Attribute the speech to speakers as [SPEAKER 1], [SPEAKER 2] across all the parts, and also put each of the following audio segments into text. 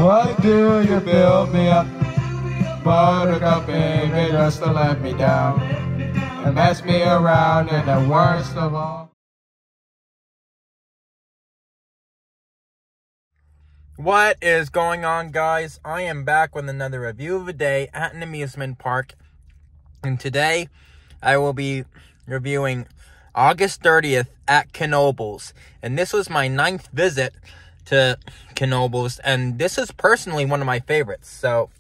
[SPEAKER 1] Why do you build me up? Buttercup, baby, just to let me down and mess me around in the worst of all.
[SPEAKER 2] What is going on, guys? I am back with another review of a day at an amusement park. And today, I will be reviewing August 30th at Knoebels. And this was my 9th visit to Knoebels. And this is personally one of my favorites. So,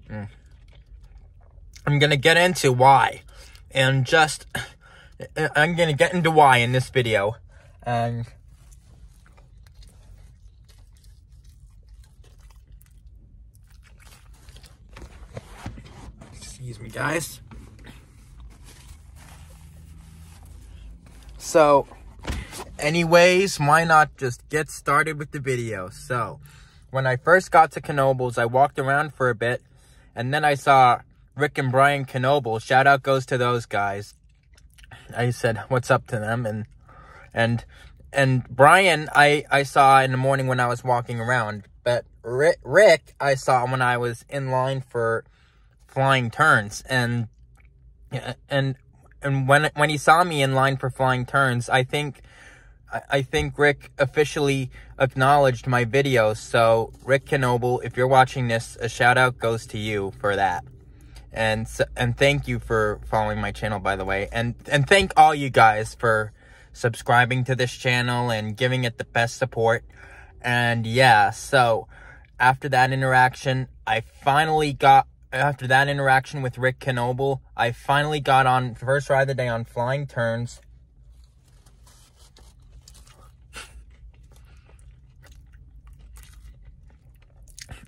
[SPEAKER 2] I'm going to get into why. And I'm going to get into why in this video. And excuse me, guys. So, anyways, why not just get started with the video? So, when I first got to Knoebels, I walked around for a bit, and then I saw Rick and Brian Knoebels. Shout out goes to those guys. I said, what's up to them? And Brian, I saw in the morning when I was walking around, but Rick, I saw when I was in line for flying turns, and when he saw me in line for flying turns, I think Rick officially acknowledged my videos. So Rick Knoebel, if you're watching this, a shout out goes to you for that, and thank you for following my channel, by the way, and thank all you guys for subscribing to this channel and giving it the best support. And yeah, so after that interaction with Rick Knoebel, I finally got on first ride of the day on flying turns.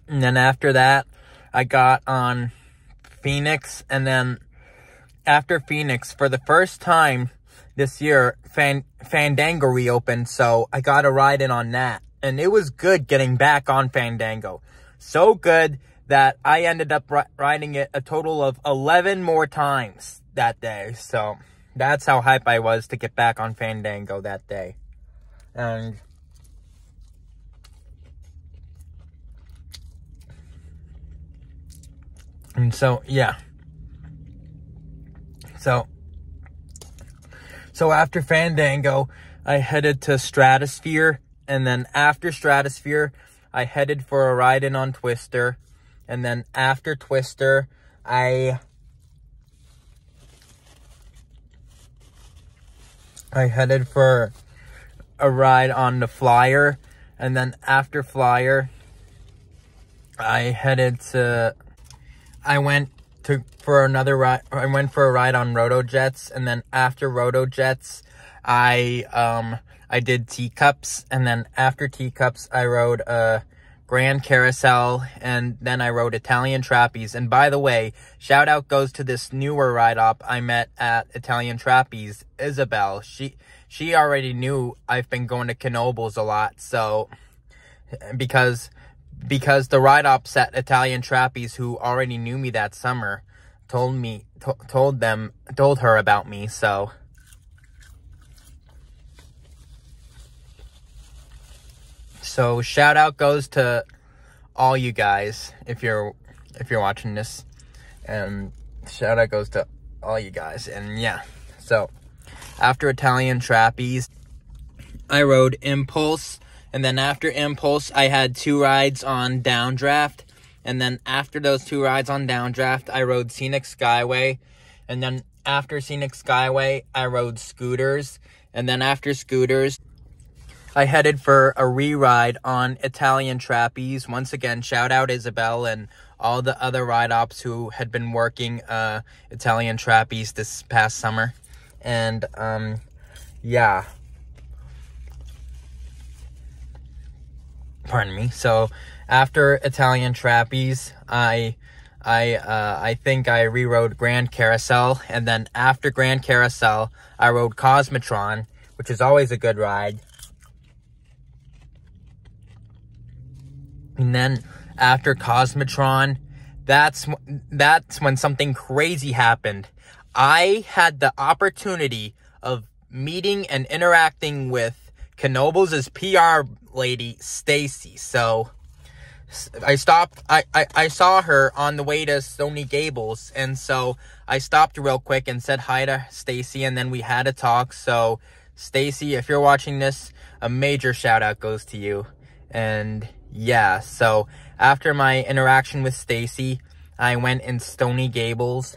[SPEAKER 2] And then after that, I got on Phoenix. And then after Phoenix, for the first time this year, Fandango reopened. So I got a ride in on that. And it was good getting back on Fandango. So good that I ended up riding it a total of 11 more times that day. So that's how hype I was to get back on Fandango that day. And so, yeah. So after Fandango, I headed to Stratosphere. And then after Stratosphere, I headed for a ride in on Twister. And then after Twister, I headed for a ride on the Flyer. And then after Flyer, I went for a ride on Roto-Jets. And then after Roto-Jets, I did Teacups. And then after Teacups, I rode Grand Carousel, and then I rode Italian Trapeze. And by the way, shout out goes to this newer ride-op I met at Italian Trapeze, Isabel. She already knew I've been going to Knoebels a lot, so because the ride-ops at Italian Trapeze, who already knew me that summer, told her about me. So shout out goes to all you guys if you're watching this, and shout out goes to all you guys. And yeah, so after Italian Trapeze, I rode Impulse, and then after Impulse, I had 2 rides on Downdraft, and then after those 2 rides on Downdraft, I rode Scenic Skyway, and then after Scenic Skyway, I rode Scooters, and then after Scooters, I headed for a re-ride on Italian Trapeze. Once again, shout out Isabel and all the other ride-ops who had been working Italian Trapeze this past summer. And, yeah. Pardon me. So, after Italian Trapeze, I think I re-rode Grand Carousel. And then after Grand Carousel, I rode Cosmotron, which is always a good ride. And then after Cosmotron, that's when something crazy happened. I had the opportunity of meeting and interacting with Knoebels' PR lady, Stacy. So I stopped, I saw her on the way to Stony Gables, and so I stopped real quick and said hi to Stacy, and then we had a talk. So Stacy, if you're watching this, a major shout out goes to you. And yeah, so after my interaction with Stacy, I went in Stony Gables.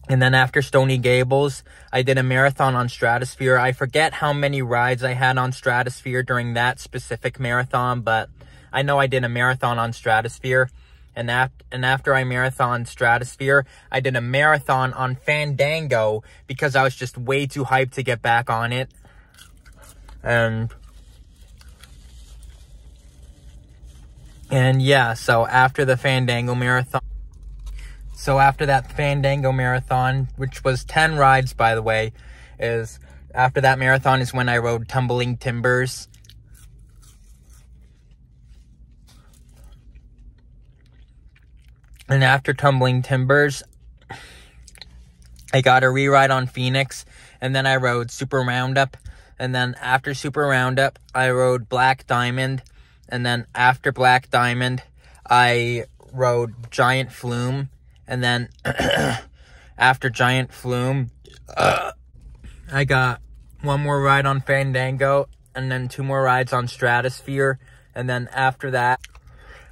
[SPEAKER 2] And then after Stony Gables, I did a marathon on Stratosphere. I forget how many rides I had on Stratosphere during that specific marathon, but I know I did a marathon on Stratosphere. And after I marathoned Stratosphere, I did a marathon on Fandango because I was just way too hyped to get back on it. And yeah, so after the Fandango marathon, after that Fandango marathon, which was 10 rides, by the way, after that marathon is when I rode Tumbling Timbers. And after Tumbling Timbers, I got a reride on Phoenix, and then I rode Super Roundup. And then after Super Roundup, I rode Black Diamond. And then after Black Diamond, I rode Giant Flume. And then after Giant Flume, I got one more ride on Fandango, and then 2 more rides on Stratosphere. And then after that,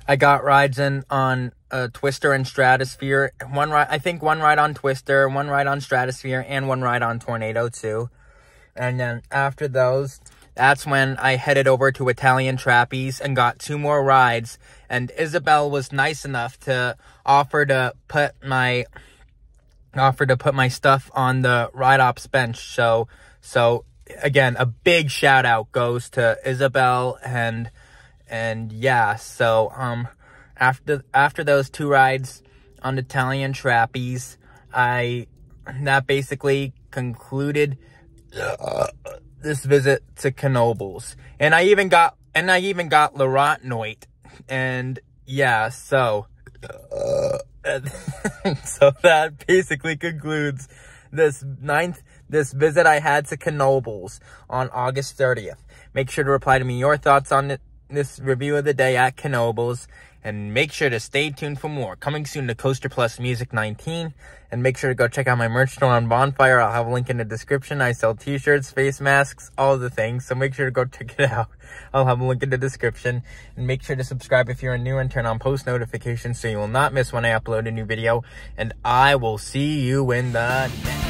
[SPEAKER 2] I got rides in on Twister and Stratosphere. I think one ride on Twister, 1 ride on Stratosphere, and 1 ride on Tornado too. And then after those, that's when I headed over to Italian Trapeze and got 2 more rides. And Isabel was nice enough to offer to put my stuff on the ride ops bench. So again, a big shout out goes to Isabel. And yeah, so after those 2 rides on Italian Trapeze, that basically concluded this visit to Knoebels. And I even got Laurentnoit. And yeah, so so that basically concludes this visit I had to Knoebels on August 30th. Make sure to reply to me your thoughts on this review of the day at Knoebels, and make sure to stay tuned for more. Coming soon to Coaster Plus Music 19, and make sure to go check out my merch store on Bonfire. I'll have a link in the description. I sell t-shirts, face masks, all the things, so make sure to go check it out. I'll have a link in the description, and make sure to subscribe if you're new and turn on post notifications so you will not miss when I upload a new video, and I will see you in the next